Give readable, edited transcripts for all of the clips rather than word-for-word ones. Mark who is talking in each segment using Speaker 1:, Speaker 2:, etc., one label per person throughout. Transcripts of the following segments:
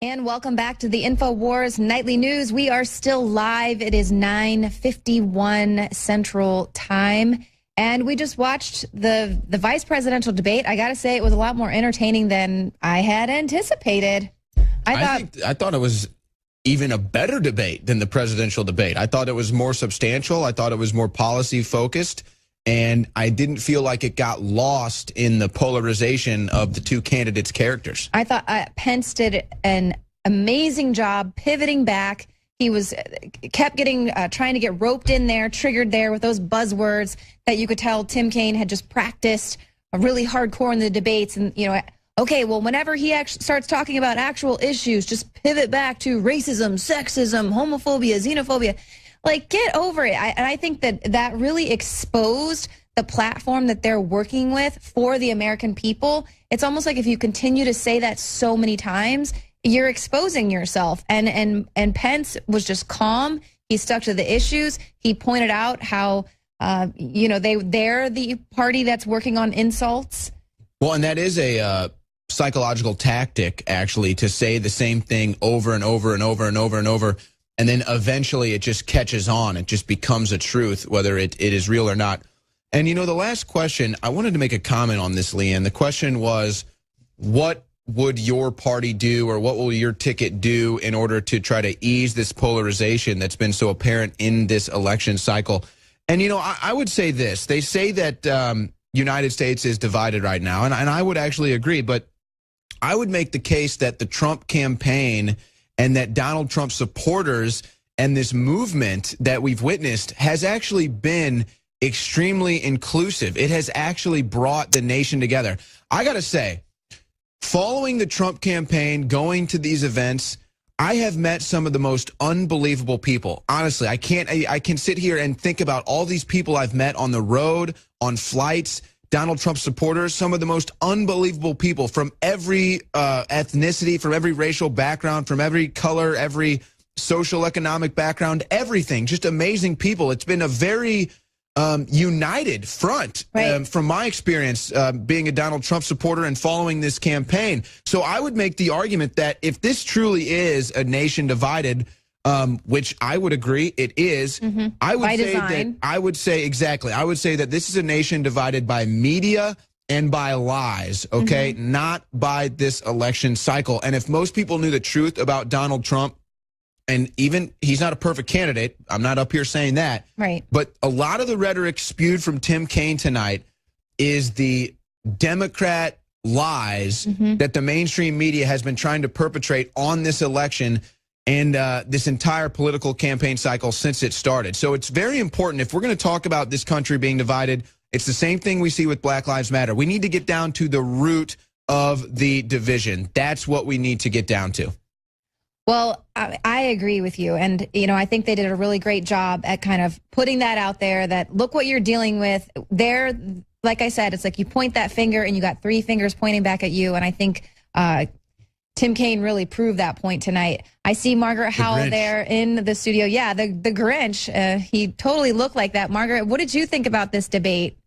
Speaker 1: And welcome back to the INFOWARS Nightly News. We are still live. It is 9:51 Central Time. And we just watched the vice presidential debate. I got to say, it was a lot more entertaining than I had anticipated.
Speaker 2: I thought it was even a better debate than the presidential debate. I thought it was more substantial. I thought it was more policy focused. And I didn't feel like it got lost in the polarization of the two candidates' characters.
Speaker 1: I thought Pence did an amazing job pivoting back. He kept getting trying to get roped in there, triggered there with those buzzwords that you could tell Tim Kaine had just practiced really hardcore in the debates. And, you know, okay, well, whenever he actually starts talking about actual issues, just pivot back to racism, sexism, homophobia, xenophobia. Like, get over it. And I think that really exposed the platform that they're working with for the American people. It's almost like if you continue to say that so many times, you're exposing yourself. And Pence was just calm. He stuck to the issues. He pointed out how, you know, they're the party that's working on insults.
Speaker 2: Well, and that is a psychological tactic, actually, to say the same thing over and over and over and over and over. And then eventually it just catches on. It just becomes a truth, whether it is real or not. And, you know, the last question, I wanted to make a comment on this, Leanne. The question was, what would your party do, or what will your ticket do in order to try to ease this polarization that's been so apparent in this election cycle? And, you know, I would say this. They say that United States is divided right now, and I would actually agree. But I would make the case that the Trump campaign and that Donald Trump supporters and this movement that we've witnessed has actually been extremely inclusive. It has actually brought the nation together. I got to say, following the Trump campaign, going to these events, I have met some of the most unbelievable people. Honestly, I can sit here and think about all these people I've met on the road, on flights, Donald Trump supporters, some of the most unbelievable people from every ethnicity, from every racial background, from every color, every social economic background, everything. Just amazing people. It's been a very united front, right, from my experience being a Donald Trump supporter and following this campaign. So I would make the argument that if this truly is a nation divided, which I would agree it is. I would say exactly. I would say that this is a nation divided by media and by lies, okay? Not by this election cycle. And if most people knew the truth about Donald Trump, and even he's not a perfect candidate, I'm not up here saying that,
Speaker 1: right? But
Speaker 2: a lot of the rhetoric spewed from Tim Kaine tonight is the Democrat lies that the mainstream media has been trying to perpetrate on this election and this entire political campaign cycle since it started. So it's very important, if we're going to talk about this country being divided, it's the same thing we see with Black Lives Matter. We need to get down to the root of the division. That's what we need to get down to.
Speaker 1: Well, I agree with you. And, you know, I think they did a really great job at kind of putting that out there, that look what you're dealing with. There, like I said, it's like you point that finger and you got three fingers pointing back at you. And I think Tim Kaine really proved that point tonight. I see Margaret Howell there in the studio. Yeah, the Grinch. He totally looked like that. Margaret, what did you think about this debate?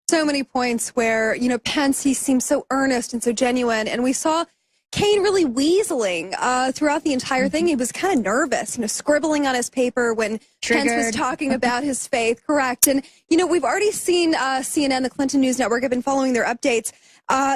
Speaker 3: So many points where, you know, Pence, he seemed so earnest and so genuine. And we saw Kaine really weaseling throughout the entire thing. He was kind of nervous, you know, scribbling on his paper when Pence was talking about his faith. Correct. And, you know, we've already seen CNN, the Clinton News Network, have been following their updates.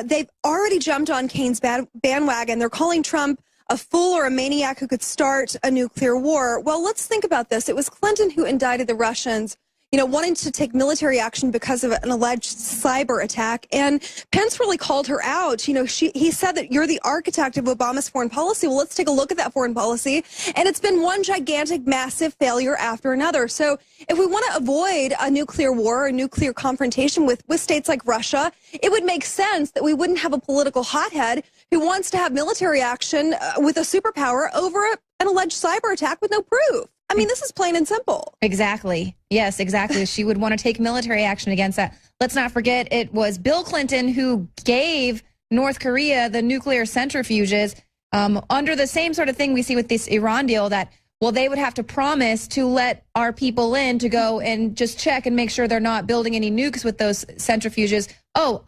Speaker 3: They've already jumped on Kaine's bandwagon. They're calling Trump a fool or a maniac who could start a nuclear war. Well, let's think about this. It was Clinton who indicted the Russians, you know, wanting to take military action because of an alleged cyber attack. And Pence really called her out. You know, he said that you're the architect of Obama's foreign policy. Well, let's take a look at that foreign policy. And it's been one gigantic, massive failure after another. So if we want to avoid a nuclear war, a nuclear confrontation with states like Russia, it would make sense that we wouldn't have a political hothead who wants to have military action with a superpower over an alleged cyber attack with no proof. I mean, this is plain and simple.
Speaker 1: Exactly. Yes, exactly. She would want to take military action against that. Let's not forget it was Bill Clinton who gave North Korea the nuclear centrifuges under the same sort of thing we see with this Iran deal, that, well, they would have to promise to let our people in to go and just check and make sure they're not building any nukes with those centrifuges. Oh,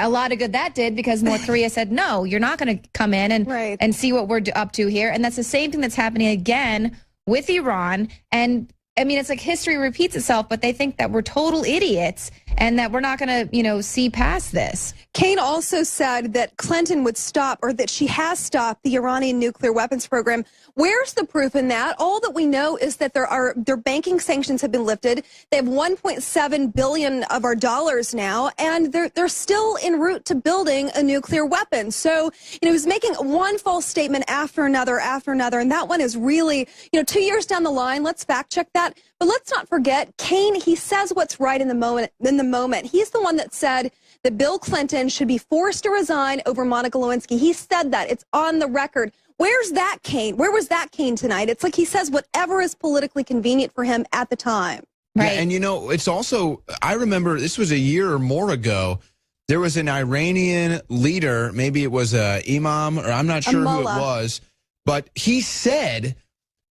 Speaker 1: a lot of good that did, because North Korea said, no, you're not going to come in and see what we're up to here. And that's the same thing that's happening again with Iran. And I mean, it's like history repeats itself, but they think that we're total idiots and that we're not going to, see past this.
Speaker 3: Kane also said that Clinton would stop, or that she has stopped, the Iranian nuclear weapons program. Where's the proof in that? All that we know is that their banking sanctions have been lifted. They have 1.7 billion of our dollars now, and they're still en route to building a nuclear weapon. So, he's making one false statement after another, and that one is really, 2 years down the line. Let's fact check that. But let's not forget, Kane, he says what's right in the moment. He's the one that said that Bill Clinton should be forced to resign over Monica Lewinsky. He said that. It's on the record. Where's that Kane? Where was that Kane tonight? It's like he says whatever is politically convenient for him at the time.
Speaker 1: Right.
Speaker 2: Yeah, and it's also, I remember this was a year or more ago, there was an Iranian leader, maybe it was a imam, or I'm not sure who it was, but he said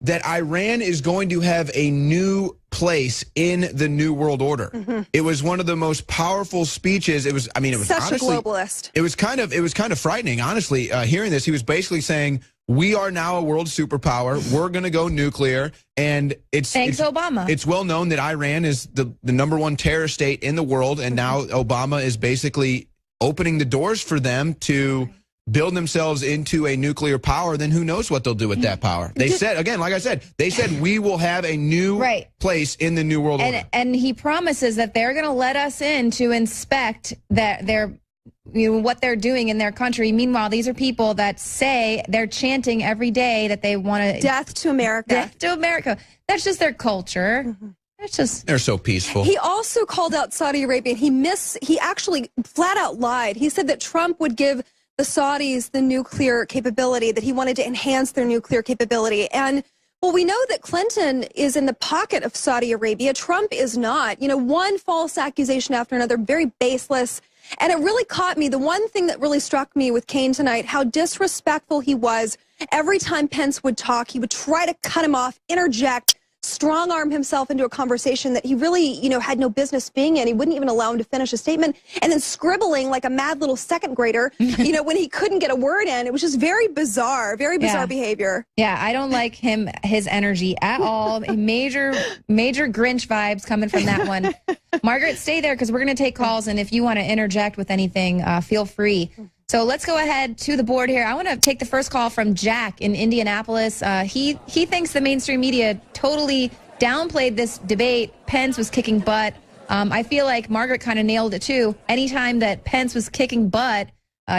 Speaker 2: that Iran is going to have a new place in the New World Order. Mm-hmm. It was one of the most powerful speeches. It was
Speaker 3: such
Speaker 2: honestly,
Speaker 3: a globalist.
Speaker 2: It was kind of frightening, honestly, hearing this. He was basically saying, we are now a world superpower. We're going to go nuclear. And
Speaker 1: thanks, Obama.
Speaker 2: It's well known that Iran is the #1 terrorist state in the world. And now Obama is basically opening the doors for them to build themselves into a nuclear power. Then who knows what they'll do with that power. They said, again, like I said, they said we will have a new place in the New World Order.
Speaker 1: And he promises that they're going to let us in to inspect what they're doing in their country. Meanwhile, these are people that say they're chanting every day that they want to...
Speaker 3: Death to America.
Speaker 1: Death to America. That's just their culture. Mm-hmm.
Speaker 2: They're so peaceful.
Speaker 3: He also called out Saudi Arabia. He actually flat out lied. He said that Trump would give the Saudis the nuclear capability, that he wanted to enhance their nuclear capability. And, well, we know that Clinton is in the pocket of Saudi Arabia. Trump is not. One false accusation after another, very baseless. And it really caught me. The one thing that really struck me with Kane tonight, how disrespectful he was. Every time Pence would talk, he would try to cut him off, interject, strong-arm himself into a conversation that he really, had no business being in. He wouldn't even allow him to finish a statement, and then scribbling like a mad little second grader, when he couldn't get a word in. It was just very bizarre behavior.
Speaker 1: Yeah, I don't like his energy at all. Major Grinch vibes coming from that one. Margaret, stay there because we're going to take calls, and if you want to interject with anything, feel free. So let's go ahead to the board here. I want to take the first call from Jack in Indianapolis. He thinks the mainstream media totally downplayed this debate. Pence was kicking butt. I feel like Margaret kind of nailed it too. Anytime that Pence was kicking butt,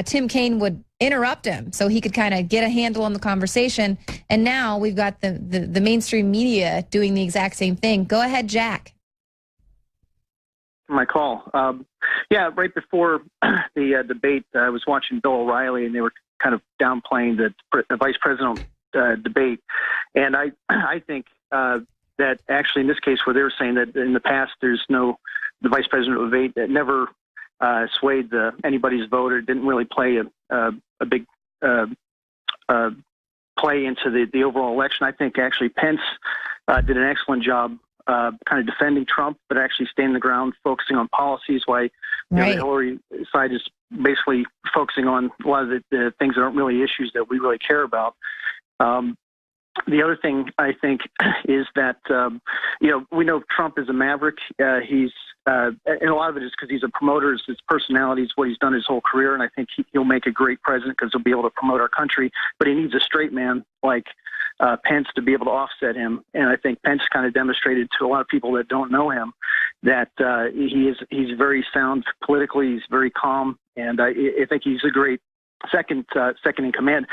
Speaker 1: Tim Kaine would interrupt him so he could kind of get a handle on the conversation. And now we've got the mainstream media doing the exact same thing. Go ahead, Jack.
Speaker 4: My call. Yeah, right before the debate, I was watching Bill O'Reilly, and they were kind of downplaying the vice president debate. And I think that actually in this case, where they were saying that in the past the vice president debate that never swayed anybody's vote, or didn't really play a big play into the overall election. I think actually Pence did an excellent job kind of defending Trump, but actually staying the ground, focusing on policies, while the Hillary side is basically focusing on a lot of the things that aren't really issues that we really care about. The other thing I think is that, we know Trump is a maverick. And a lot of it is because he's a promoter. His personality is what he's done his whole career, and I think he'll make a great president because he'll be able to promote our country. But he needs a straight man like Pence to be able to offset him. And I think Pence kind of demonstrated to a lot of people that don't know him that he's very sound politically. He's very calm, and I think he's a great second in command.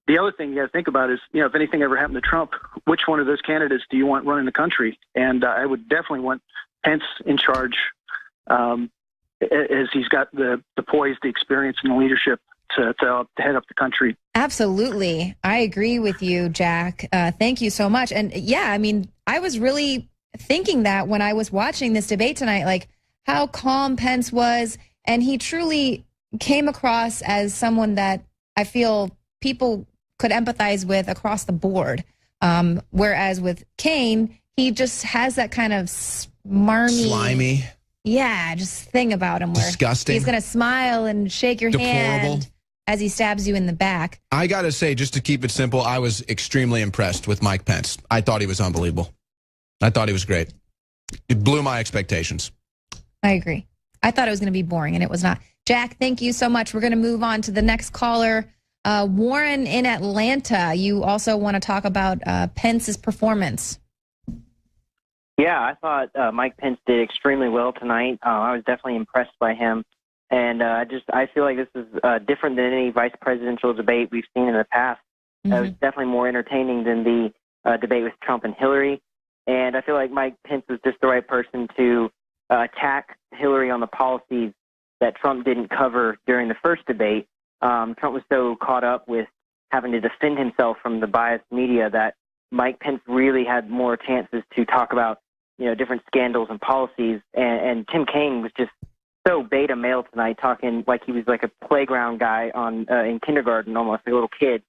Speaker 4: The other thing you got to think about is, if anything ever happened to Trump, which one of those candidates do you want running the country? And I would definitely want Pence in charge, as he's got the poise, the experience, and the leadership to head up the country.
Speaker 1: Absolutely. I agree with you, Jack. Thank you so much. And yeah, I mean, I was really thinking that when I was watching this debate tonight, like how calm Pence was. And he truly came across as someone that I feel people could empathize with across the board. Whereas with Kaine, he just has that kind of smarmy,
Speaker 2: slimy.
Speaker 1: just thing about him where
Speaker 2: disgusting.
Speaker 1: He's going to smile and shake your
Speaker 2: Deplorable.
Speaker 1: hand as he stabs you in the back.
Speaker 2: I got to say, just to keep it simple, I was extremely impressed with Mike Pence. I thought he was unbelievable. I thought he was great. It blew my expectations.
Speaker 1: I agree. I thought it was going to be boring, and it was not. Jack, thank you so much. We're going to move on to the next caller. Warren in Atlanta, you also want to talk about Pence's performance.
Speaker 5: Yeah, I thought Mike Pence did extremely well tonight. I was definitely impressed by him. And I feel like this is different than any vice presidential debate we've seen in the past. It was definitely more entertaining than the debate with Trump and Hillary. And I feel like Mike Pence was just the right person to attack Hillary on the policies that Trump didn't cover during the first debate. Trump was so caught up with having to defend himself from the biased media that Mike Pence really had more chances to talk about, different scandals and policies. And Tim Kaine was just so beta male tonight, talking like he was like a playground guy in kindergarten, almost like a little kid,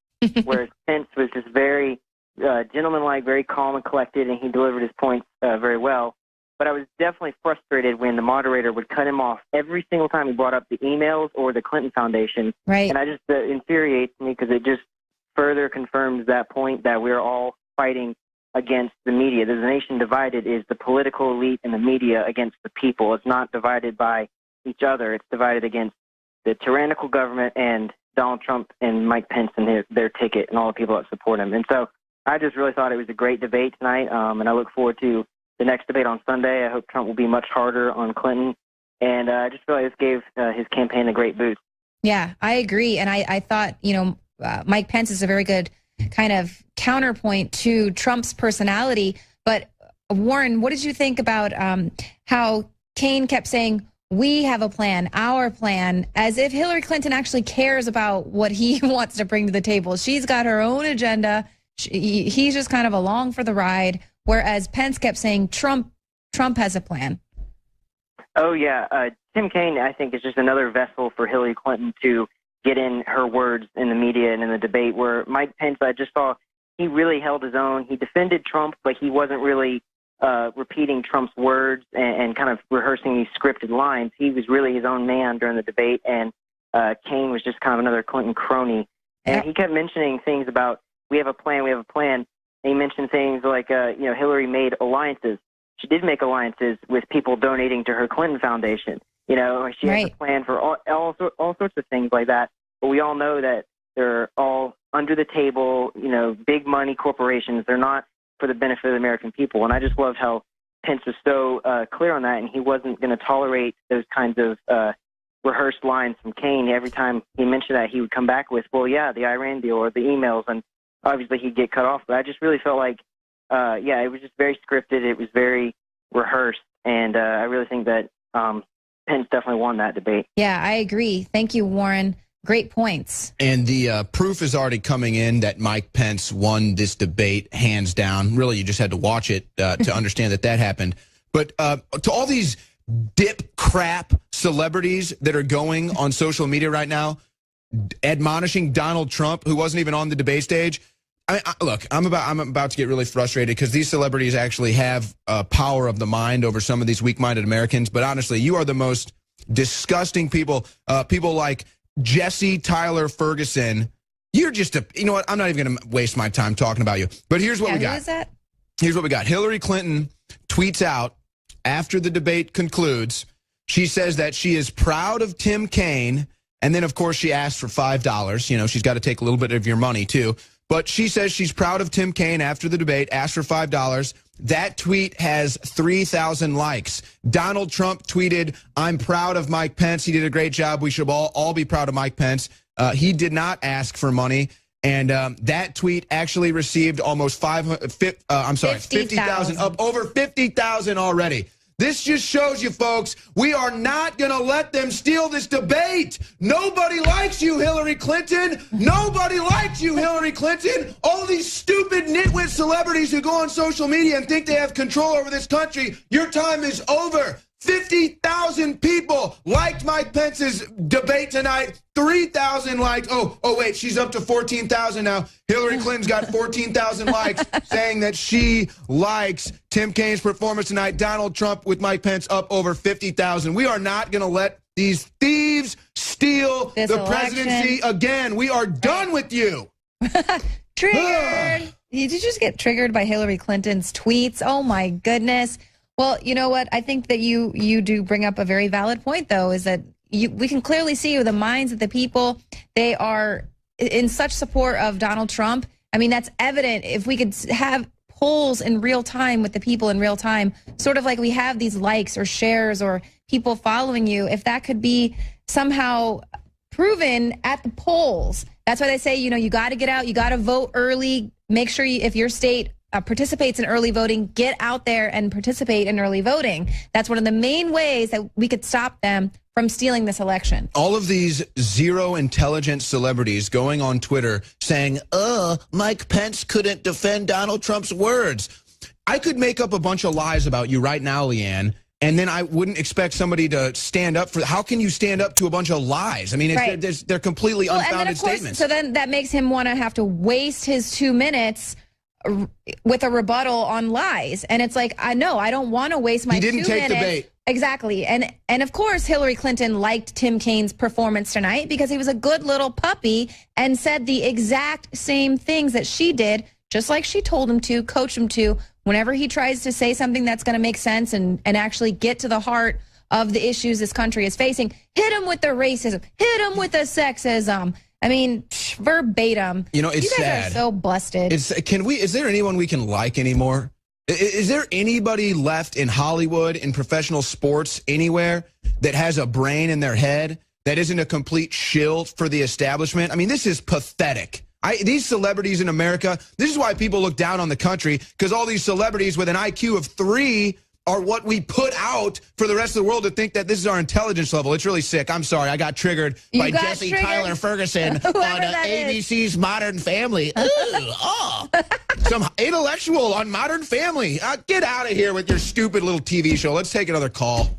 Speaker 5: whereas Pence was just very gentlemanlike, very calm and collected, and he delivered his points very well. But I was definitely frustrated when the moderator would cut him off every single time he brought up the emails or the Clinton Foundation.
Speaker 1: Right.
Speaker 5: And I just infuriates me because it just further confirms that point that we're all fighting against the media. The nation divided is the political elite and the media against the people. It's not divided by each other. It's divided against the tyrannical government and Donald Trump and Mike Pence and their ticket and all the people that support him. And so I just really thought it was a great debate tonight, and I look forward to the next debate on Sunday. I hope Trump will be much harder on Clinton, and I just feel like this gave his campaign a great boost.
Speaker 1: Yeah, I agree, and I thought, Mike Pence is a very good kind of counterpoint to Trump's personality. But Warren, what did you think about how Kaine kept saying, we have a plan, our plan, as if Hillary Clinton actually cares about what he wants to bring to the table? She's got her own agenda. He's just kind of along for the ride, whereas Pence kept saying Trump has a plan.
Speaker 5: Oh, yeah. Tim Kaine, I think, is just another vessel for Hillary Clinton to get in her words in the media and in the debate, where Mike Pence, I just saw he really held his own. He defended Trump, but he wasn't really repeating Trump's words and kind of rehearsing these scripted lines. He was really his own man during the debate, and Kaine was just kind of another Clinton crony. And he kept mentioning things about, we have a plan, we have a plan. And he mentioned things like, Hillary made alliances. She did make alliances with people donating to her Clinton Foundation. She has a plan for all sorts of things like that. But we all know that they're all under the table, big money corporations. They're not for the benefit of the American people. And I just loved how Pence was so clear on that, and he wasn't going to tolerate those kinds of rehearsed lines from Kaine. Every time he mentioned that, he would come back with, well, yeah, the Iran deal or the emails, and obviously he'd get cut off. But I just really felt like, it was just very scripted. It was very rehearsed, and I really think that Pence definitely won that debate.
Speaker 1: Yeah, I agree. Thank you, Warren. Great points.
Speaker 2: And the proof is already coming in that Mike Pence won this debate hands down. Really, you just had to watch it to understand that happened. But to all these dip crap celebrities that are going on social media right now, admonishing Donald Trump, who wasn't even on the debate stage. Look, I'm about to get really frustrated because these celebrities actually have power of the mind over some of these weak-minded Americans. But honestly, you are the most disgusting people. People like Jesse Tyler Ferguson. You're just you know what? I'm not even going to waste my time talking about you. But here's what we got.
Speaker 1: Who is that?
Speaker 2: Here's what we got. Hillary Clinton tweets out after the debate concludes. She says that she is proud of Tim Kaine. And then, of course, she asked for $5. She's got to take a little bit of your money, too. But she says she's proud of Tim Kaine after the debate, asked for $5. That tweet has 3,000 likes. Donald Trump tweeted, I'm proud of Mike Pence. He did a great job. We should all be proud of Mike Pence. He did not ask for money. And that tweet actually received almost 50,000, up over 50,000 already. This just shows you, folks, we are not going to let them steal this debate. Nobody likes you, Hillary Clinton. Nobody likes you, Hillary Clinton. All these stupid nitwit celebrities who go on social media and think they have control over this country, your time is over. 50,000 people liked Mike Pence's debate tonight. 3,000 likes. Oh, wait, she's up to 14,000 now. Hillary Clinton's got 14,000 likes saying that she likes Tim Kaine's performance tonight. Donald Trump with Mike Pence up over 50,000. We are not going to let these thieves steal the presidency again. We are done with you.
Speaker 1: Triggered. Did you just get triggered by Hillary Clinton's tweets? Oh, my goodness. Well, you know what? I think that you do bring up a very valid point, though, is that we can clearly see the minds of the people. They are in such support of Donald Trump. I mean, that's evident. If we could have polls in real time with the people in real time, sort of like we have these likes or shares or people following you, if that could be somehow proven at the polls. That's why they say, you got to get out, you got to vote early. Make sure if your state participates in early voting, get out there and participate in early voting. That's one of the main ways that we could stop them from stealing this election.
Speaker 2: All of these zero intelligence celebrities going on Twitter saying, Mike Pence couldn't defend Donald Trump's words. I could make up a bunch of lies about you right now, Leanne, and then I wouldn't expect somebody to stand up for. How can you stand up to a bunch of lies? I mean,
Speaker 1: right.
Speaker 2: They're completely unfounded
Speaker 1: and then of course,
Speaker 2: statements.
Speaker 1: So then that makes him want to have to waste his 2 minutes with a rebuttal on lies. And it's like, I don't want to waste my 2 minutes.
Speaker 2: He didn't take the bait.
Speaker 1: Exactly. And of course, Hillary Clinton liked Tim Kaine's performance tonight because he was a good little puppy and said the exact same things that she did, just like she told him to, coach him to, whenever he tries to say something that's going to make sense and actually get to the heart of the issues this country is facing. Hit him with the racism. Hit him with the sexism. I mean, verbatim.
Speaker 2: It's
Speaker 1: you guys
Speaker 2: sad.
Speaker 1: Are so busted.
Speaker 2: Is there anyone we can like anymore? Is there anybody left in Hollywood, in professional sports, anywhere that has a brain in their head that isn't a complete shill for the establishment? I mean, this is pathetic. These celebrities in America, this is why people look down on the country, because all these celebrities with an IQ of 3 are what we put out for the rest of the world to think that this is our intelligence level. It's really sick. I'm sorry. I got triggered by Jesse Tyler Ferguson on ABC's Modern Family. Some intellectual on Modern Family. Get out of here with your stupid little TV show. Let's take another call.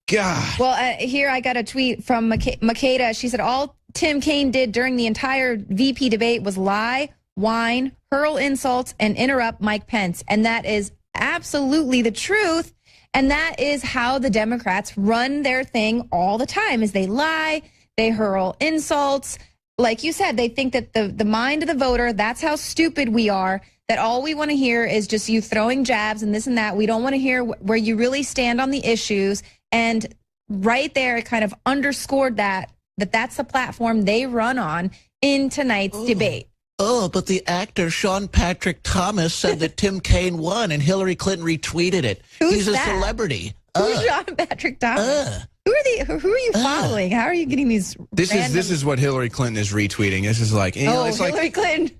Speaker 2: God.
Speaker 1: Well, here I got a tweet from Makeda. She said, all Tim Kaine did during the entire VP debate was lie, whine, hurl insults, and interrupt Mike Pence. And that is absolutely the truth. And that is how the Democrats run their thing all the time, is they lie, they hurl insults. Like you said, they think that the mind of the voter, that's how stupid we are, that all we want to hear is just you throwing jabs and this and that. We don't want to hear where you really stand on the issues. And right there, it kind of underscored that's the platform they run on in tonight's debate.
Speaker 6: Oh, but the actor Sean Patrick Thomas said that Tim Kaine won, and Hillary Clinton retweeted it. He's a celebrity.
Speaker 1: Who's Sean Patrick Thomas? Who are you following? How are you getting these?
Speaker 2: This is what Hillary Clinton is retweeting. This is like, it's
Speaker 1: Hillary
Speaker 2: like
Speaker 1: Clinton.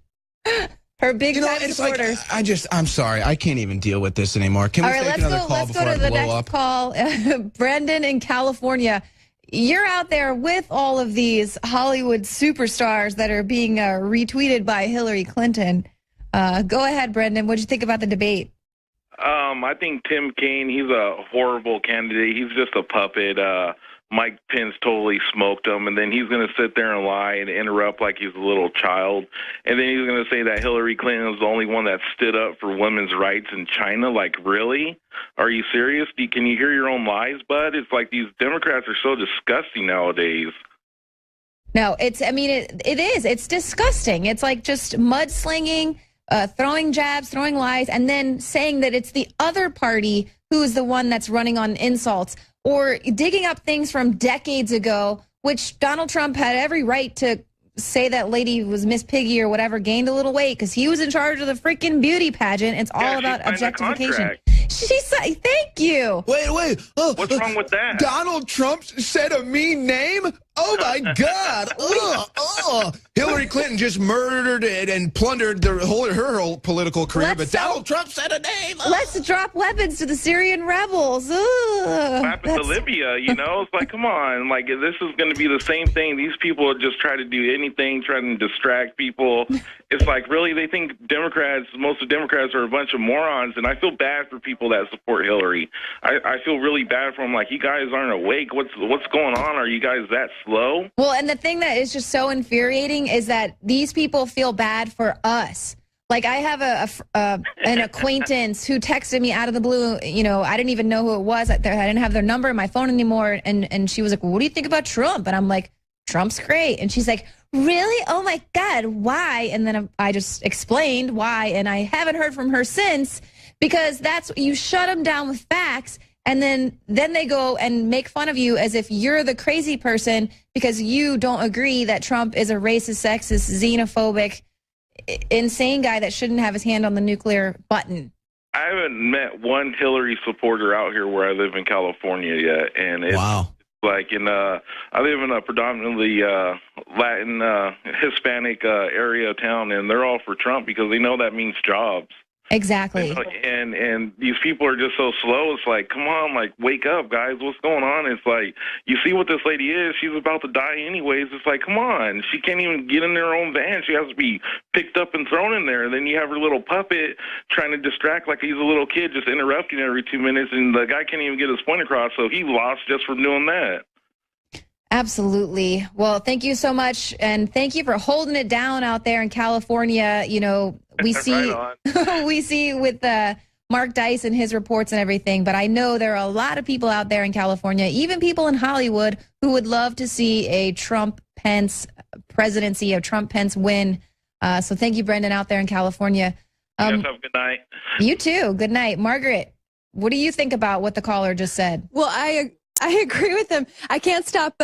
Speaker 1: Her big time supporters.
Speaker 2: Like, I'm sorry. I can't even deal with this anymore. Can we take another call before I blow up? Let's go to the next
Speaker 1: call. Brendan in California. You're out there with all of these Hollywood superstars that are being retweeted by Hillary Clinton. Go ahead, Brendan. What did you think about the debate?
Speaker 7: I think Tim Kaine, he's a horrible candidate. He's just a puppet. Mike Pence totally smoked him, and then he's going to sit there and lie and interrupt like he's a little child. And then he's going to say that Hillary Clinton is the only one that stood up for women's rights in China. Like, really? Are you serious? Can you hear your own lies, bud? It's like these Democrats are so disgusting nowadays.
Speaker 1: No, it is. It's disgusting. It's like just mudslinging, throwing jabs, throwing lies, and then saying that it's the other party who is the one that's running on insults, or digging up things from decades ago, which Donald Trump had every right to say that lady was Miss Piggy or whatever, gained a little weight because he was in charge of the freaking beauty pageant. It's all about objectification. Thank you.
Speaker 2: Wait.
Speaker 7: What's wrong with that?
Speaker 2: Donald Trump said a mean name? Oh, my God. Hillary Clinton just murdered it and plundered her whole political career, but Donald Trump said a name.
Speaker 1: Let's drop weapons to the Syrian rebels.
Speaker 7: What happened to Libya, you know? It's like, come on. Like, this is going to be the same thing. These people just try to do anything, trying to distract people. It's like, really, they think most of Democrats are a bunch of morons, and I feel bad for people that support Hillary. I feel really bad for them. Like, you guys aren't awake. What's going on? Are you guys that slow?
Speaker 1: Well, and the thing that is just so infuriating is that these people feel bad for us. Like, I have an acquaintance who texted me out of the blue. You know, I didn't even know who it was. I didn't have their number in my phone anymore. And she was like, what do you think about Trump? And I'm like, Trump's great. And she's like, really? Oh, my God, why? And then I just explained why. And I haven't heard from her since, because you shut them down with facts. And then they go and make fun of you as if you're the crazy person because you don't agree that Trump is a racist, sexist, xenophobic, insane guy that shouldn't have his hand on the nuclear button.
Speaker 7: I haven't met one Hillary supporter out here where I live in California yet. And it's like I live in a predominantly Latin, Hispanic area of town, and they're all for Trump because they know that means jobs.
Speaker 1: Exactly.
Speaker 7: And these people are just so slow. It's like, come on, like, wake up, guys. What's going on? It's like, you see what this lady is. She's about to die anyways. It's like, come on. She can't even get in her own van. She has to be picked up and thrown in there. And then you have her little puppet trying to distract like he's a little kid, just interrupting every 2 minutes. And the guy can't even get his point across. So he lost just from doing that.
Speaker 1: Absolutely. Well, thank you so much. And thank you for holding it down out there in California. You know, we see with Mark Dice and his reports and everything. But I know there are a lot of people out there in California, even people in Hollywood, who would love to see a Trump-Pence presidency, a Trump-Pence win. So thank you, Brendan, out there in California.
Speaker 7: Yes, have a good night.
Speaker 1: You too. Good night. Margaret, what do you think about what the caller just said?
Speaker 3: Well, I agree with him. I can't stop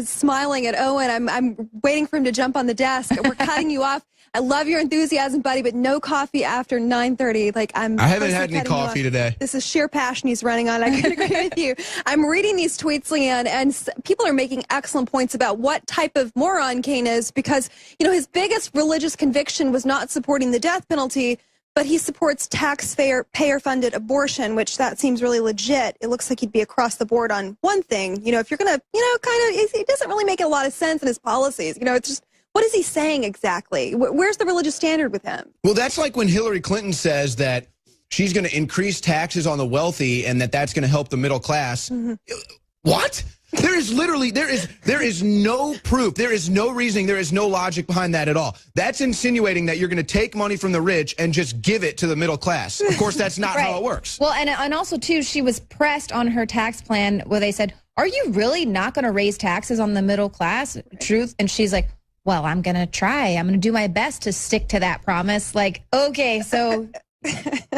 Speaker 3: smiling at Owen. I'm waiting for him to jump on the desk. We're cutting you off. I love your enthusiasm, buddy, but no coffee after 9:30. Like I
Speaker 2: haven't had any coffee today.
Speaker 3: This is sheer passion he's running on. I can agree with you. I'm reading these tweets, Leanne, and people are making excellent points about what type of moron Kane is because, you know, his biggest religious conviction was not supporting the death penalty, but he supports taxpayer-funded abortion, which that seems really legit. It looks like he'd be across the board on one thing. You know, if you're going to, it doesn't really make a lot of sense in his policies. You know, it's just, what is he saying exactly? Where's the religious standard with him?
Speaker 2: Well, that's like when Hillary Clinton says that she's going to increase taxes on the wealthy and that's going to help the middle class. Mm-hmm. What? There is no proof. There is no reasoning. There is no logic behind that at all. That's insinuating that you're going to take money from the rich and just give it to the middle class. Of course, that's not how it works.
Speaker 1: Well, and also, too, she was pressed on her tax plan where they said, are you really not going to raise taxes on the middle class? Truth. And she's like, well, I'm going to try. I'm going to do my best to stick to that promise. Like, okay, so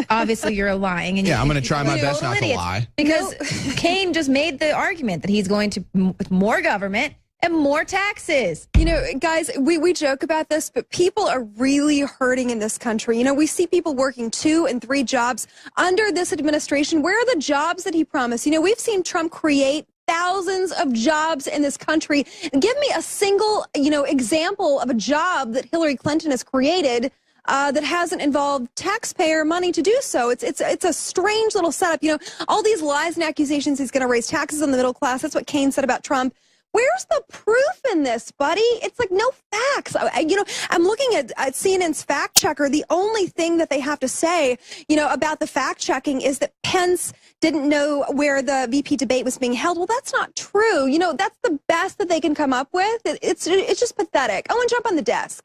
Speaker 1: obviously you're lying. And
Speaker 2: I'm going to try my best not to lie.
Speaker 1: Because Kane just made the argument that he's going to more government and more taxes.
Speaker 3: You know, guys, we joke about this, but people are really hurting in this country. You know, we see people working 2 and 3 jobs under this administration. Where are the jobs that he promised? You know, we've seen Trump create thousands of jobs in this country. Give me a single, example of a job that Hillary Clinton has created that hasn't involved taxpayer money to do so. It's a strange little setup. You know, all these lies and accusations he's going to raise taxes on the middle class. That's what Kane said about Trump. Where's the proof in this, buddy? It's like no facts. I'm looking at CNN's fact checker. The only thing that they have to say, about the fact checking is that Pence didn't know where the VP debate was being held. Well, that's not true. That's the best that they can come up with. It's just pathetic. I want to jump on the desk.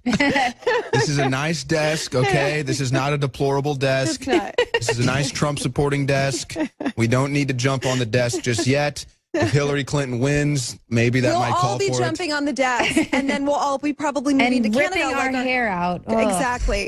Speaker 2: This is a nice desk, okay? This is not a deplorable desk.
Speaker 3: It's not.
Speaker 2: This is a nice Trump-supporting desk. We don't need to jump on the desk just yet. If Hillary Clinton wins, maybe that might call for it.
Speaker 3: We'll all be jumping on the desk, and then we'll all be probably moving to Canada.
Speaker 1: And ripping our hair out.
Speaker 3: Ugh.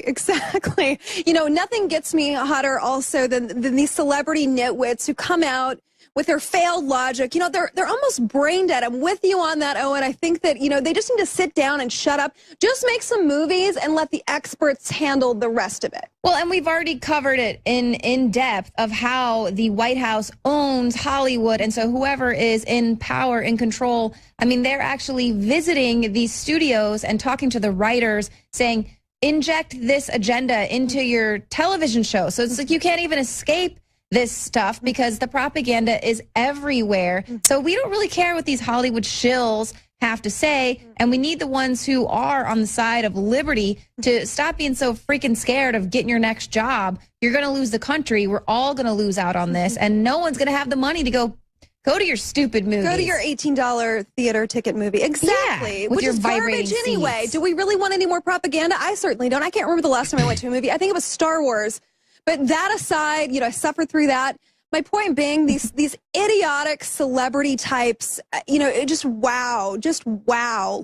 Speaker 3: Exactly. Nothing gets me hotter also than these celebrity nitwits who come out with their failed logic. You know, they're almost brain dead. I'm with you on that, Owen. I think that, you know, they just need to sit down and shut up. Just make some movies and let the experts handle the rest of it.
Speaker 1: Well, and we've already covered it in depth of how the White House owns Hollywood. And so whoever is in power, in control, I mean, they're actually visiting these studios and talking to the writers saying, inject this agenda into your television show. So it's like you can't even escape this stuff because the propaganda is everywhere. So we don't really care what these Hollywood shills have to say, and we need the ones who are on the side of liberty to stop being so freaking scared of getting your next job. You're going to lose the country. We're all going to lose out on this, and no one's going to have the money to go to your stupid movies.
Speaker 3: Go to your $18 theater ticket movie. Exactly.
Speaker 1: Yeah, with
Speaker 3: which
Speaker 1: your
Speaker 3: is garbage anyway.
Speaker 1: seats.
Speaker 3: Do we really want any more propaganda? I certainly don't. I can't remember the last time I went to a movie. I think it was Star Wars. But that aside, you know, I suffered through that. My point being, these idiotic celebrity types, you know, it just wow,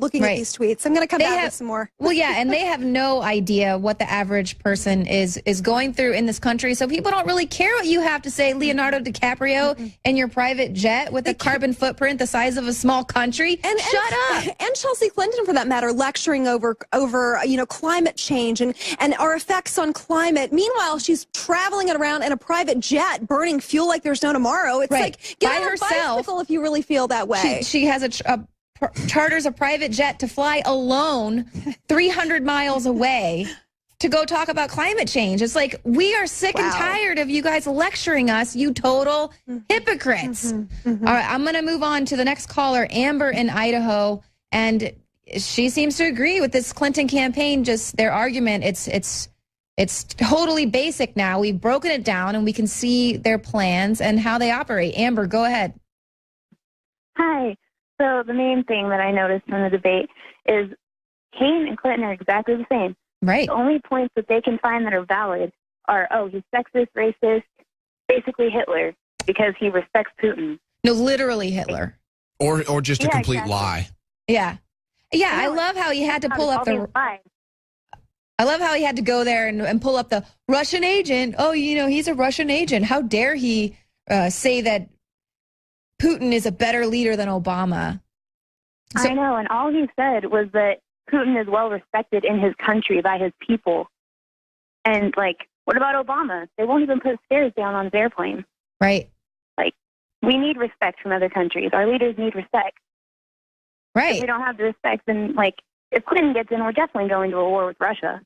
Speaker 3: looking at these tweets. I'm going to come back with some more.
Speaker 1: Well, yeah, and they have no idea what the average person is going through in this country. So people don't really care what you have to say, Leonardo DiCaprio, in your private jet with a carbon footprint the size of a small country. And shut up.
Speaker 3: And Chelsea Clinton, for that matter, lecturing over you know, climate change and our effects on climate. Meanwhile, she's traveling around in a private jet, burning fuel like there's no tomorrow. It's like, get on a bicycle if you really feel that way.
Speaker 1: She has charters a private jet to fly alone 300 miles away to go talk about climate change. It's like, we are sick and tired of you guys lecturing us, you total hypocrites. All right, I'm going to move on to the next caller, Amber in Idaho, and she seems to agree with this Clinton campaign, just their argument. It's totally basic now. We've broken it down, and we can see their plans and how they operate. Amber, go ahead.
Speaker 8: Hi. So the main thing that I noticed from the debate is Kane and Clinton are exactly the same.
Speaker 1: Right.
Speaker 8: The only points that they can find that are valid are, oh, he's sexist, racist, basically Hitler, because he respects Putin.
Speaker 1: No, literally Hitler.
Speaker 2: Or just a complete lie.
Speaker 1: Yeah. Yeah, I love how he had to pull up the... I love how he had to go there and pull up the Russian agent. Oh, you know, he's a Russian agent. How dare he say that Putin is a better leader than Obama?
Speaker 8: I know, and all he said was that Putin is well respected in his country by his people. And, like, what about Obama? They won't even put stairs down on his airplane.
Speaker 1: Right.
Speaker 8: Like, we need respect from other countries. Our leaders need respect.
Speaker 1: Right.
Speaker 8: If we don't have the respect, then, like, if Clinton gets in, we're definitely going to a war with Russia.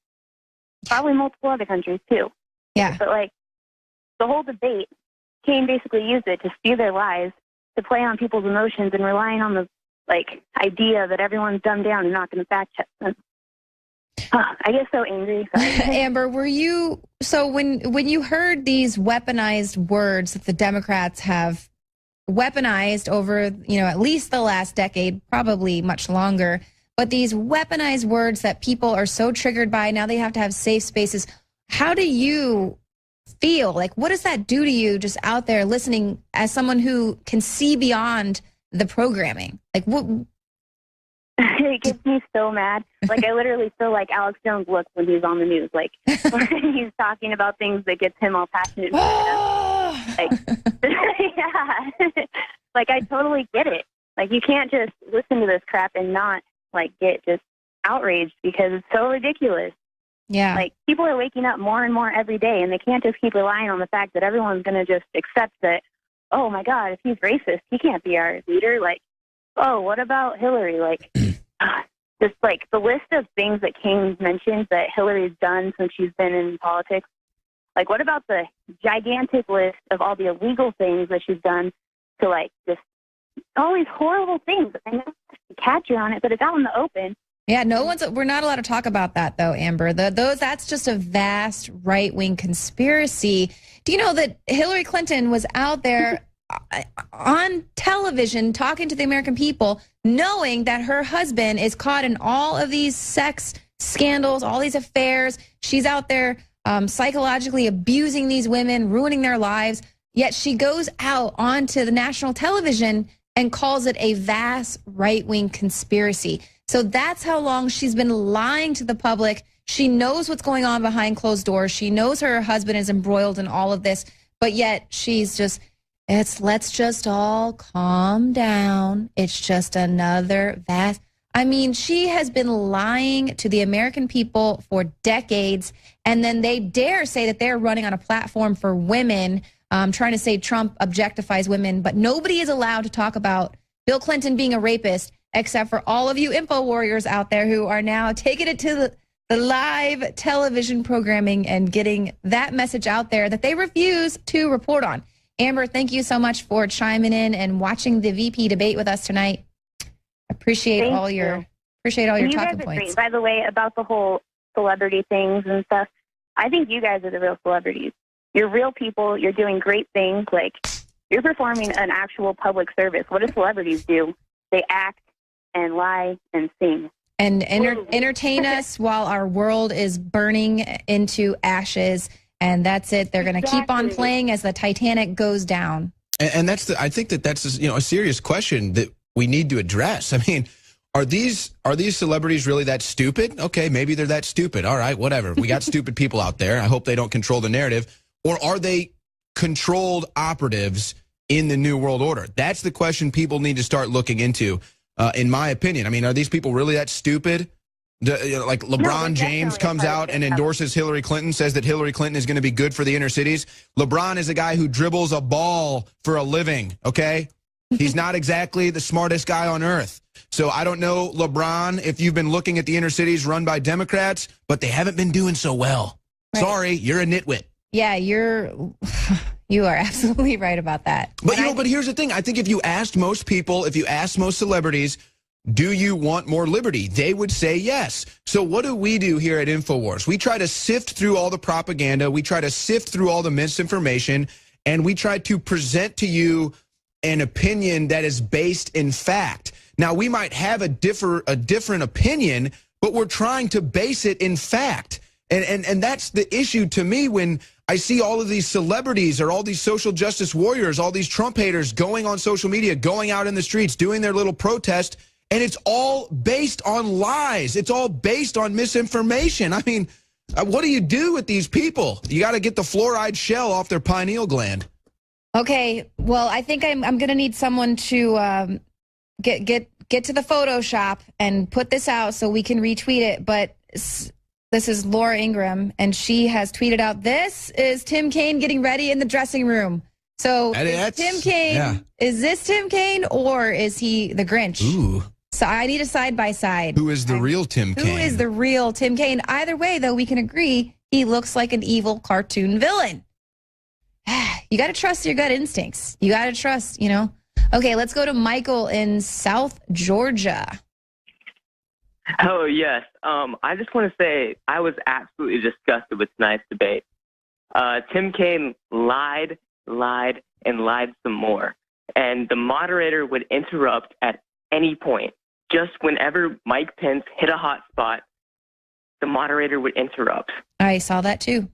Speaker 8: Probably multiple other countries, too.
Speaker 1: Yeah.
Speaker 8: But, like, the whole debate, Kane basically used it to spew their lies, to play on people's emotions and relying on the, like, idea that everyone's dumbed down and not going to fact check them. I get so angry.
Speaker 1: Amber, were you, so when you heard these weaponized words that the Democrats have weaponized over, you know, at least the last decade, probably much longer, but these weaponized words that people are so triggered by, now they have to have safe spaces. How do you feel? Like, what does that do to you just out there listening as someone who can see beyond the programming? Like, what?
Speaker 8: It gets me so mad. Like, I literally feel like Alex Jones looks when he's on the news. Like, when he's talking about things that gets him all passionate. Like, yeah. Like, I totally get it. Like, you can't just listen to this crap and not, like, get just outraged because it's so ridiculous.
Speaker 1: Yeah.
Speaker 8: Like, people are waking up more and more every day, and they can't just keep relying on the fact that everyone's going to just accept that, oh, my God, if he's racist, he can't be our leader. Like, oh, what about Hillary? Like, just, like, the list of things that King mentioned that Hillary's done since she's been in politics. Like, what about the gigantic list of all the illegal things that she's done to, like, just all these horrible things? I know catch you on it, but it's out in the open.
Speaker 1: Yeah, we're not allowed to talk about that, though, Amber. That's just a vast right-wing conspiracy. Do you know that Hillary Clinton was out there on television talking to the American people, knowing that her husband is caught in all of these sex scandals, all these affairs? She's out there psychologically abusing these women, ruining their lives, yet she goes out onto the national television and calls it a vast right-wing conspiracy. So that's how long she's been lying to the public. She knows what's going on behind closed doors. She knows her husband is embroiled in all of this, but yet she's just let's just all calm down. It's just another vast. I mean, she has been lying to the American people for decades, and then they dare say that they're running on a platform for women, trying to say Trump objectifies women, but nobody is allowed to talk about Bill Clinton being a rapist, except for all of you info warriors out there who are now taking it to the live television programming and getting that message out there that they refuse to report on. Amber, thank you so much for chiming in and watching the VP debate with us tonight. Appreciate all your talking points.
Speaker 8: By the way, about the whole celebrity things and stuff, I think you guys are the real celebrities. You're real people. You're doing great things. Like, you're performing an actual public service. What do celebrities do? They act and lie and sing.
Speaker 1: And entertain us while our world is burning into ashes. And that's it. They're going to keep on playing as the Titanic goes down.
Speaker 2: And I think that's a serious question that we need to address. I mean, are these celebrities really that stupid? Okay, maybe they're that stupid. All right, whatever. We got stupid people out there. I hope they don't control the narrative. Or are they controlled operatives in the New World Order? That's the question people need to start looking into, in my opinion. I mean, are these people really that stupid? Like LeBron James comes out and endorses Hillary Clinton, says that Hillary Clinton is going to be good for the inner cities. LeBron is a guy who dribbles a ball for a living, okay? He's not exactly the smartest guy on earth. So I don't know, LeBron, if you've been looking at the inner cities run by Democrats, but they haven't been doing so well. Right. Sorry, you're a nitwit.
Speaker 1: Yeah, you are absolutely right about that.
Speaker 2: But but here's the thing. I think if you asked most people, if you asked most celebrities, do you want more liberty? They would say yes. So what do we do here at InfoWars? We try to sift through all the propaganda. We try to sift through all the misinformation, and we try to present to you an opinion that is based in fact. Now, we might have a different opinion, but we're trying to base it in fact. And that's the issue to me when I see all of these celebrities or all these social justice warriors, all these Trump haters going on social media, going out in the streets, doing their little protest, and it's all based on lies. It's all based on misinformation. I mean, what do you do with these people? You got to get the fluoride shell off their pineal gland.
Speaker 1: Okay, well, I think I'm going to need someone to get to the Photoshop and put this out so we can retweet it. But this is Laura Ingraham, and she has tweeted out, this is Tim Kaine getting ready in the dressing room. So is Tim Kaine, is this Tim Kaine or is he the Grinch?
Speaker 2: Ooh.
Speaker 1: So I need a side-by-side.
Speaker 2: Who is the real Tim Kaine?
Speaker 1: Who is the real Tim Kaine? Either way, though, we can agree he looks like an evil cartoon villain. You got to trust your gut instincts. You got to trust, Okay, let's go to Michael in South Georgia.
Speaker 9: Oh, yes. I just want to say I was absolutely disgusted with tonight's debate. Tim Kaine lied, and lied some more. And the moderator would interrupt at any point. Just whenever Mike Pence hit a hot spot, the moderator would interrupt.
Speaker 1: I saw that too.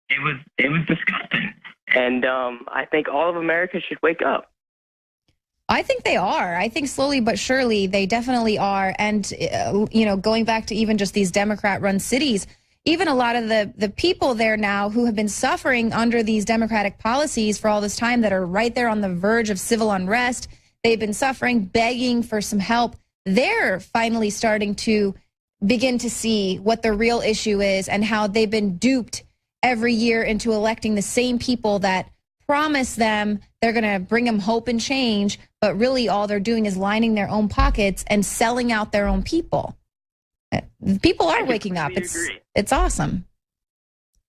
Speaker 9: It was disgusting. And I think all of America should wake up.
Speaker 1: I think they are. I think slowly but surely they definitely are. And, going back to even just these Democrat-run cities, even a lot of the people there now who have been suffering under these Democratic policies for all this time that are right there on the verge of civil unrest, they've been suffering, begging for some help. They're finally starting to begin to see what the real issue is and how they've been duped every year into electing the same people that promise them they're going to bring them hope and change, but really all they're doing is lining their own pockets and selling out their own people. People are waking up. It's awesome.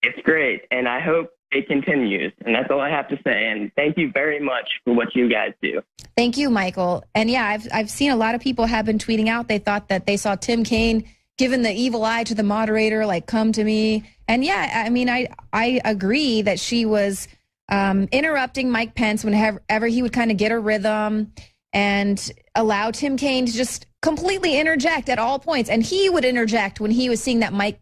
Speaker 9: It's great, and I hope it continues, and that's all I have to say. And thank you very much for what you guys do.
Speaker 1: Thank you, Michael. And yeah, I've seen a lot of people have been tweeting out. They thought that they saw Tim Kaine giving the evil eye to the moderator, like, come to me. And yeah, I mean, I agree that she was interrupting Mike Pence whenever he would kind of get a rhythm and allow Tim Kaine to just completely interject at all points. And he would interject when he was seeing that Mike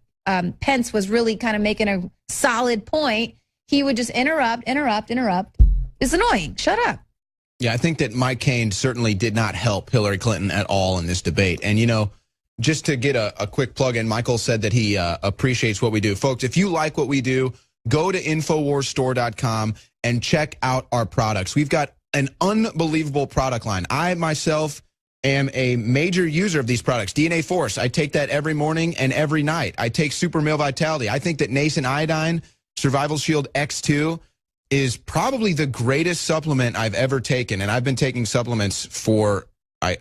Speaker 1: Pence was really kind of making a solid point. He would just interrupt. It's annoying. Shut up.
Speaker 2: Yeah, I think that Mike Kaine certainly did not help Hillary Clinton at all in this debate. And, just to get a quick plug in, Michael said that he appreciates what we do. Folks, if you like what we do, go to InfoWarsStore.com and check out our products. We've got an unbelievable product line. I myself am a major user of these products. DNA Force, I take that every morning and every night. I take Super Male Vitality. I think that Nascent Iodine, Survival Shield X2 is probably the greatest supplement I've ever taken, and I've been taking supplements for, I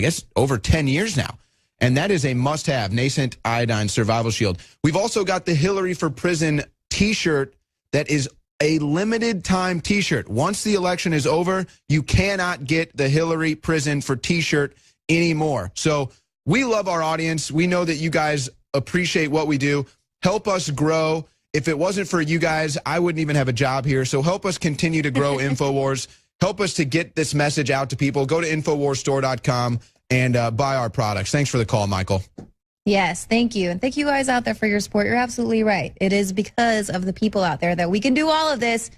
Speaker 2: guess, over 10 years now. And that is a must-have, Nascent Iodine Survival Shield. We've also got the Hillary for Prison T-shirt that is a limited time T-shirt. Once the election is over, you cannot get the Hillary Prison for T-shirt anymore. So we love our audience. We know that you guys appreciate what we do. Help us grow. If it wasn't for you guys, I wouldn't even have a job here. So help us continue to grow InfoWars. Help us to get this message out to people. Go to InfoWarsStore.com and buy our products. Thanks for the call, Michael.
Speaker 1: Yes, thank you. And thank you guys out there for your support. You're absolutely right. It is because of the people out there that we can do all of this,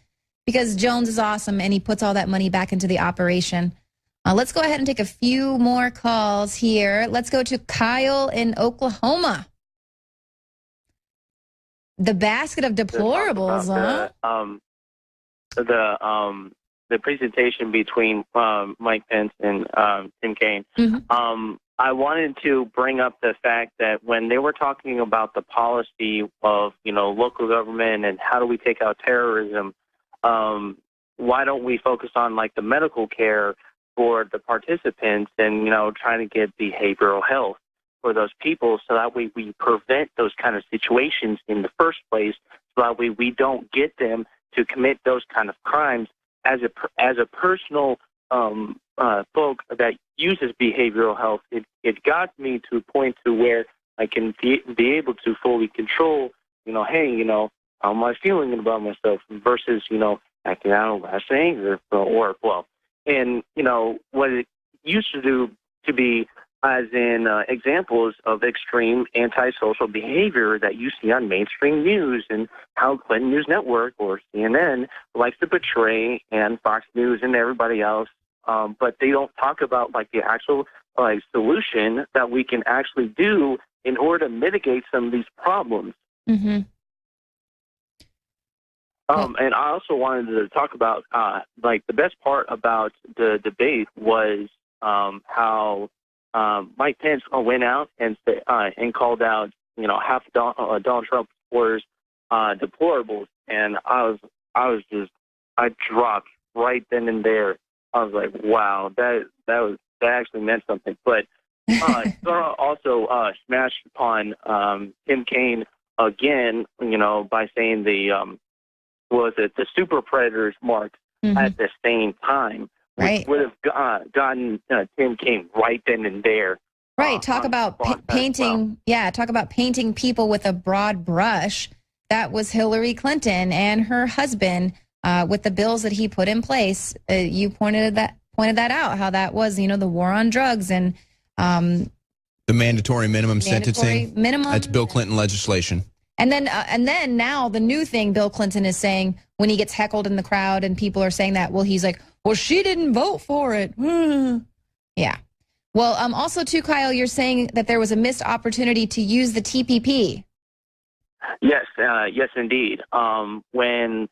Speaker 1: because Jones is awesome and he puts all that money back into the operation. Let's go ahead and take a few more calls here. Let's go to Kyle in Oklahoma. The basket of deplorables, huh?
Speaker 10: The presentation between Mike Pence and Tim Kaine.
Speaker 1: Mm-hmm.
Speaker 10: I wanted to bring up the fact that when they were talking about the policy of, local government and how do we take out terrorism, why don't we focus on like the medical care for the participants and, trying to get behavioral health for those people so that way we prevent those kind of situations in the first place, so that way we don't get them to commit those kind of crimes. As a personal folk that uses behavioral health, it got me to a point to where I can be able to fully control, hey, how am I feeling about myself versus, acting out of last anger and, what it used to do to be as in examples of extreme antisocial behavior that you see on mainstream news and how Clinton News Network or CNN likes to portray, and Fox News and everybody else. But they don't talk about like the actual solution that we can actually do in order to mitigate some of these problems.
Speaker 1: Mm-hmm.
Speaker 10: And I also wanted to talk about the best part about the debate was how Mike Pence went out and called out, half Donald Trump supporters deplorables, and I dropped right then and there. I was like, wow, that actually meant something. But also smashed upon Tim Kaine again, by saying the super predators mark at the same time.
Speaker 1: Right.
Speaker 10: Would have gotten Tim Kaine right then and there.
Speaker 1: Right. Talk about painting. Well. Yeah. Talk about painting people with a broad brush. That was Hillary Clinton and her husband with the bills that he put in place. You pointed that out, how that was, the war on drugs and
Speaker 2: the mandatory minimum sentencing. That's Bill Clinton legislation.
Speaker 1: And then now the new thing Bill Clinton is saying when he gets heckled in the crowd and people are saying that, well, he's like, well, she didn't vote for it. Yeah. Well, also too, Kyle, you're saying that there was a missed opportunity to use the TPP.
Speaker 10: Yes, yes, indeed. When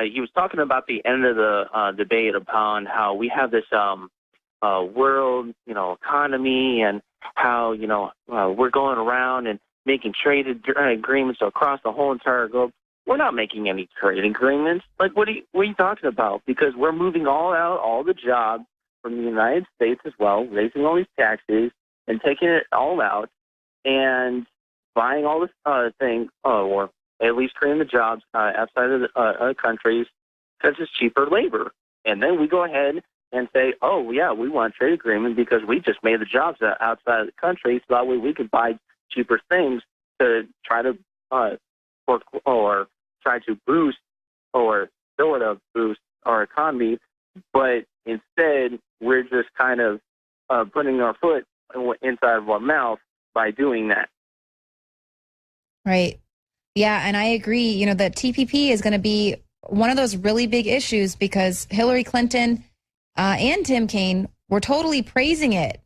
Speaker 10: he was talking about the end of the debate upon how we have this world, economy, and how we're going around and making trade agreements across the whole entire globe. We're not making any trade agreements. Like, what are you talking about? Because we're moving all the jobs from the United States as well, raising all these taxes and taking it all out and buying all this things, or at least creating the jobs outside of the countries because it's cheaper labor. And then we go ahead and say, oh, yeah, we want a trade agreement because we just made the jobs outside of the country, so that way we could buy cheaper things to try to or try to boost or sort of boost our economy. But instead, we're just kind of putting our foot inside of our mouth by doing that.
Speaker 1: Right. Yeah, and I agree. The TPP is going to be one of those really big issues because Hillary Clinton and Tim Kaine were totally praising it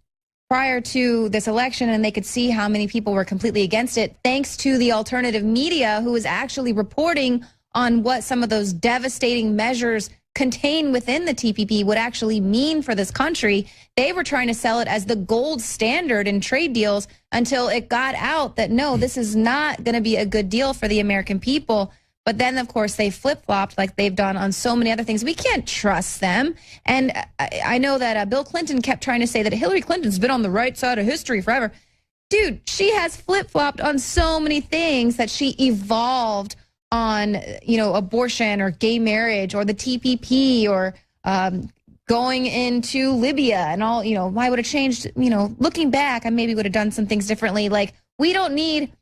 Speaker 1: prior to this election, and they could see how many people were completely against it, thanks to the alternative media who was actually reporting on what some of those devastating measures contained within the TPP would actually mean for this country. They were trying to sell it as the gold standard in trade deals until it got out that, no, this is not going to be a good deal for the American people. But then, of course, they flip-flopped like they've done on so many other things. We can't trust them. And I know that Bill Clinton kept trying to say that Hillary Clinton's been on the right side of history forever. Dude, she has flip-flopped on so many things that she evolved on, you know, abortion or gay marriage or the TPP or going into Libya and all, you know, I would have changed, you know, looking back, I maybe would have done some things differently. Like, we don't need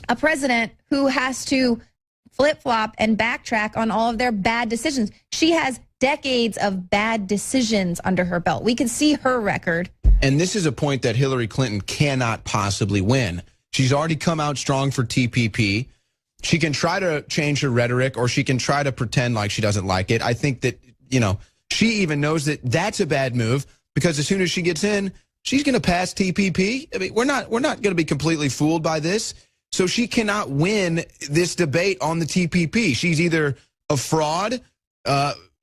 Speaker 1: a president who has to flip-flop and backtrack on all of their bad decisions. She has decades of bad decisions under her belt. We can see her record.
Speaker 2: And this is a point that Hillary Clinton cannot possibly win. She's already come out strong for TPP. She can try to change her rhetoric, or she can try to pretend like she doesn't like it. I think that, you know, she even knows that that's a bad move, because as soon as she gets in, she's going to pass TPP. I mean, we're not going to be completely fooled by this. So she cannot win this debate on the TPP. She's either a fraud,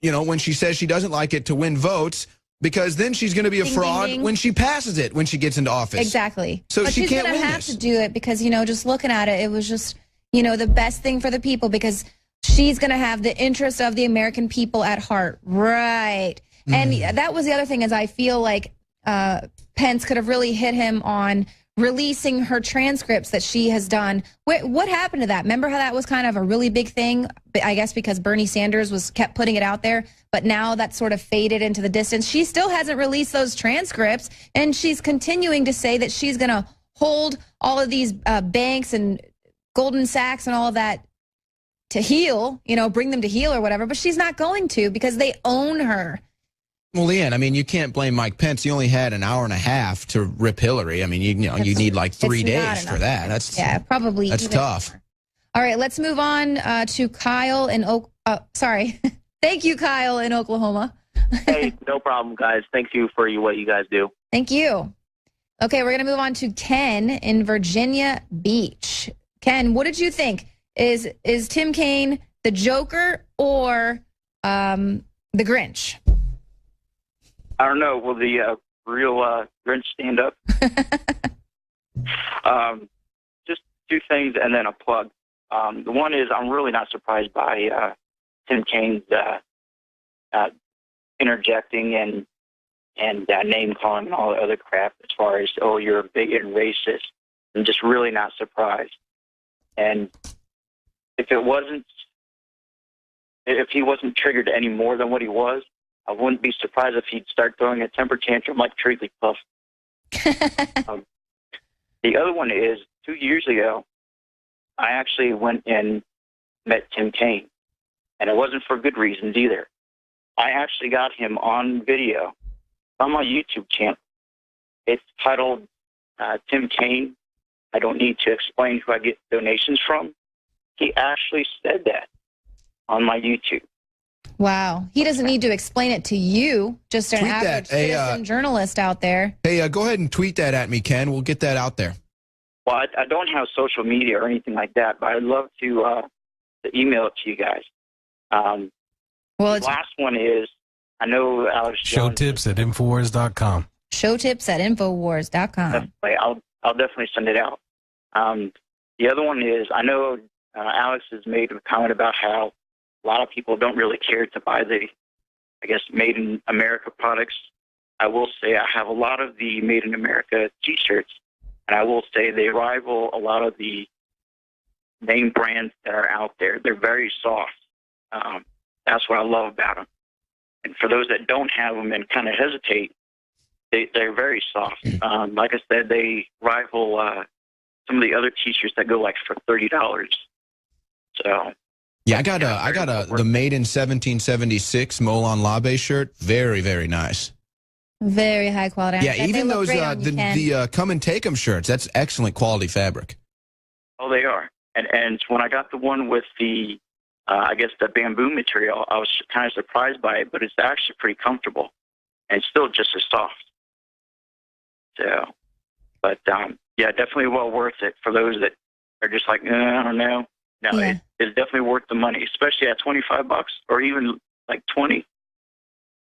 Speaker 2: you know, when she says she doesn't like it to win votes, because then she's going to be a fraud when she passes it, when she gets into office.
Speaker 1: Exactly.
Speaker 2: So
Speaker 1: but
Speaker 2: she can't win
Speaker 1: this. She's going to have to do it because, you know, just looking at it, it was just, you know, the best thing for the people, because she's going to have the interests of the American people at heart. Right. And that was the other thing, is I feel like Pence could have really hit him on releasing her transcripts that she has done. What happened to that? Remember how that was kind of a really big thing, I guess because Bernie Sanders kept putting it out there, but now that's sort of faded into the distance. She still hasn't released those transcripts, and she's continuing to say that she's going to hold all of these banks and Goldman Sachs and all of that to heel, you know, bring them to heel or whatever, but she's not going to, because they own her.
Speaker 2: Well, Leanne, I mean, you can't blame Mike Pence. He only had an hour and a half to rip Hillary. I mean, you know, you need like 3 days for that. That's
Speaker 1: probably
Speaker 2: that's tough.
Speaker 1: More. All right, let's move on to Kyle in sorry. Thank you, Kyle in Oklahoma.
Speaker 10: Hey, no problem, guys. Thank you for what you guys do.
Speaker 1: Thank you. Okay, we're going to move on to Ken in Virginia Beach. Ken, what did you think? Is Tim Kaine the Joker or the Grinch?
Speaker 11: I don't know. Will the real Grinch stand up? Just two things and then a plug. The one is, I'm really not surprised by Tim Kaine's interjecting and name calling and all the other crap as far as, oh, you're a bigot and racist. I'm just really not surprised. And if he wasn't triggered any more than what he was, I wouldn't be surprised if he'd start throwing a temper tantrum like Trigglypuff. The other one is, 2 years ago, I actually went and met Tim Kaine, and it wasn't for good reasons either. I actually got him on video on my YouTube channel. It's titled Tim Kaine, I Don't Need to Explain Who I Get Donations From. He actually said that on my YouTube.
Speaker 1: Wow. He doesn't need to explain it to you, just an average citizen journalist out there.
Speaker 2: Hey, go ahead and tweet that at me, Ken. We'll get that out there.
Speaker 11: Well, I don't have social media or anything like that, but I'd love to email it to you guys.
Speaker 1: Well,
Speaker 11: the last one is, I know Alex Jones...
Speaker 12: Showtips at INFOWARS.com.
Speaker 1: Showtips at INFOWARS.com.
Speaker 11: I'll definitely send it out. The other one is, I know Alex has made a comment about how a lot of people don't really care to buy the, I guess, Made in America products. I will say I have a lot of the Made in America T-shirts, and I will say they rival a lot of the name brands that are out there. They're very soft. That's what I love about them. And for those that don't have them and kind of hesitate, they're very soft. Like I said, they rival some of the other T-shirts that go like for $30. So...
Speaker 2: Yeah, I got the Made in 1776 Molon Labe shirt. Very, very nice.
Speaker 1: Very high quality.
Speaker 2: Yeah, even those the Come and Take 'em shirts. That's excellent quality fabric.
Speaker 11: Oh, they are. And when I got the one with the I guess the bamboo material, I was kind of surprised by it, but it's actually pretty comfortable, and it's still just as soft. So, but yeah, definitely well worth it for those that are just like, I don't know. No, is definitely worth the money, especially at $25 or even like 20.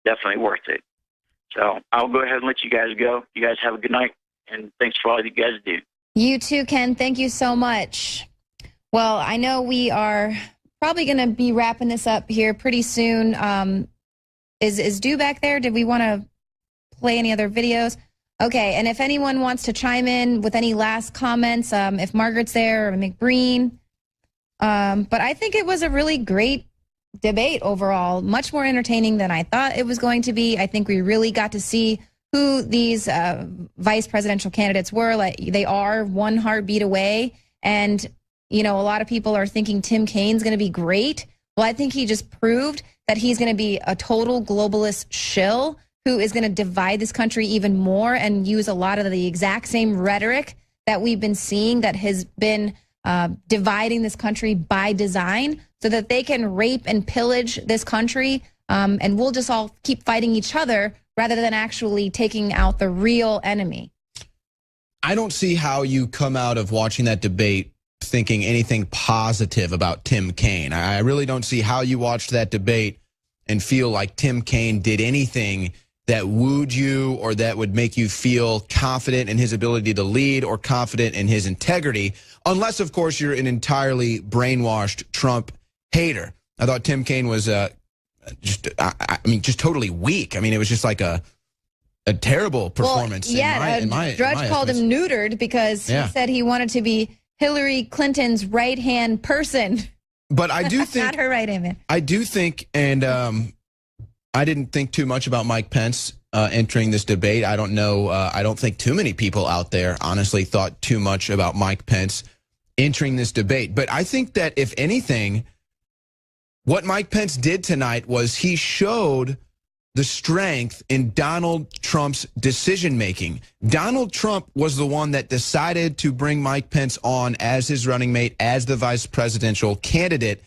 Speaker 11: Definitely worth it. So I'll go ahead and let you guys go. You guys have a good night, and thanks for all you guys do.
Speaker 1: You too, Ken. Thank you so much. Well, I know we are probably going to be wrapping this up here pretty soon. Is Dew back there? Did we want to play any other videos? Okay, and if anyone wants to chime in with any last comments, if Margaret's there or McBreen. But I think it was a really great debate overall, much more entertaining than I thought it was going to be. I think we really got to see who these vice presidential candidates were. Like, they are one heartbeat away. And, you know, a lot of people are thinking Tim Kaine's going to be great. Well, I think he just proved that he's going to be a total globalist shill who is going to divide this country even more and use a lot of the exact same rhetoric that we've been seeing that has been dividing this country by design so that they can rape and pillage this country, and we'll just all keep fighting each other rather than actually taking out the real enemy.
Speaker 2: I don't see how you come out of watching that debate thinking anything positive about Tim Kaine. I really don't see how you watched that debate and feel like Tim Kaine did anything that wooed you or that would make you feel confident in his ability to lead or confident in his integrity, unless, of course, you're an entirely brainwashed Trump hater. I thought Tim Kaine was just totally weak. I mean, it was just like a terrible performance.
Speaker 1: Well, yeah, Drudge called him neutered because he said he wanted to be Hillary Clinton's right-hand person.
Speaker 2: But I do think...
Speaker 1: Not her right hand man.
Speaker 2: I do think, and I didn't think too much about Mike Pence entering this debate. I don't know. I don't think too many people out there honestly thought too much about Mike Pence entering this debate. But I think that, if anything, what Mike Pence did tonight was he showed the strength in Donald Trump's decision-making. Donald Trump was the one that decided to bring Mike Pence on as his running mate, as the vice presidential candidate.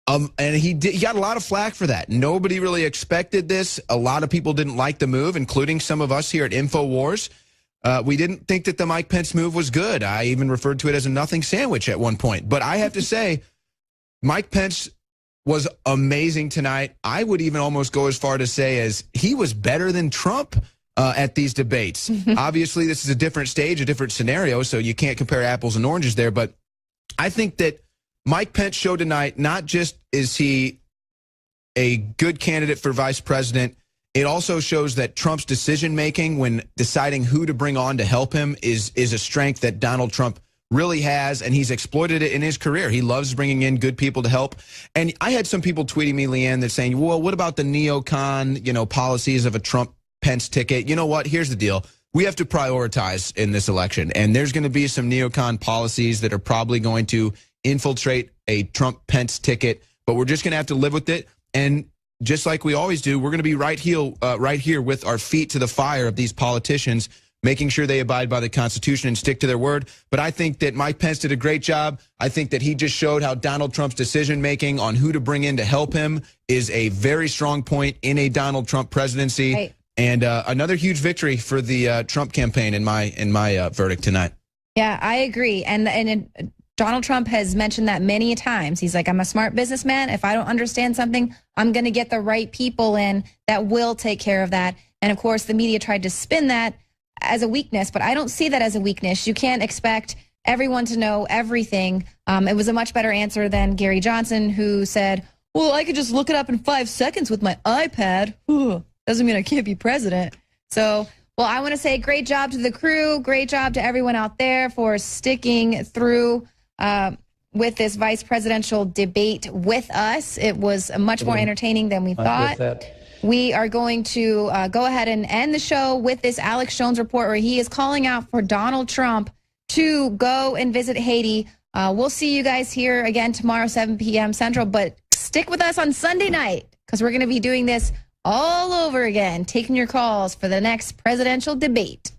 Speaker 2: And he got a lot of flack for that. Nobody really expected this. A lot of people didn't like the move, including some of us here at InfoWars. We didn't think that the Mike Pence move was good. I even referred to it as a nothing sandwich at one point. But I have to say, Mike Pence was amazing tonight. I would even almost go as far to say as he was better than Trump at these debates. Obviously, this is a different stage, a different scenario, so you can't compare apples and oranges there. But I think that Mike Pence showed tonight, not just is he a good candidate for vice president, it also shows that Trump's decision-making when deciding who to bring on to help him is a strength that Donald Trump really has, and he's exploited it in his career. He loves bringing in good people to help. And I had some people tweeting me, Leanne, that's saying, well, what about the neocon, policies of a Trump-Pence ticket? You know what? Here's the deal. We have to prioritize in this election, and there's going to be some neocon policies that are probably going to infiltrate a Trump-Pence ticket, but we're just going to have to live with it. And just like we always do, we're going to be right here with our feet to the fire of these politicians, making sure they abide by the Constitution and stick to their word. But I think that Mike Pence did a great job. I think that he just showed how Donald Trump's decision-making on who to bring in to help him is a very strong point in a Donald Trump presidency. Right. And another huge victory for the Trump campaign in my verdict tonight. Yeah, I agree. And Donald Trump has mentioned that many times. He's like, I'm a smart businessman. If I don't understand something, I'm going to get the right people in that will take care of that. And, of course, the media tried to spin that as a weakness, but I don't see that as a weakness. You can't expect everyone to know everything. It was a much better answer than Gary Johnson, who said, well, I could just look it up in 5 seconds with my iPad. Doesn't mean I can't be president. So, well, I want to say great job to the crew. Great job to everyone out there for sticking through with this vice presidential debate with us. It was much more entertaining than we thought. We are going to go ahead and end the show with this Alex Jones report where he is calling out for Donald Trump to go and visit Haiti. We'll see you guys here again tomorrow, 7 p.m. Central, but stick with us on Sunday night because we're going to be doing this all over again, taking your calls for the next presidential debate.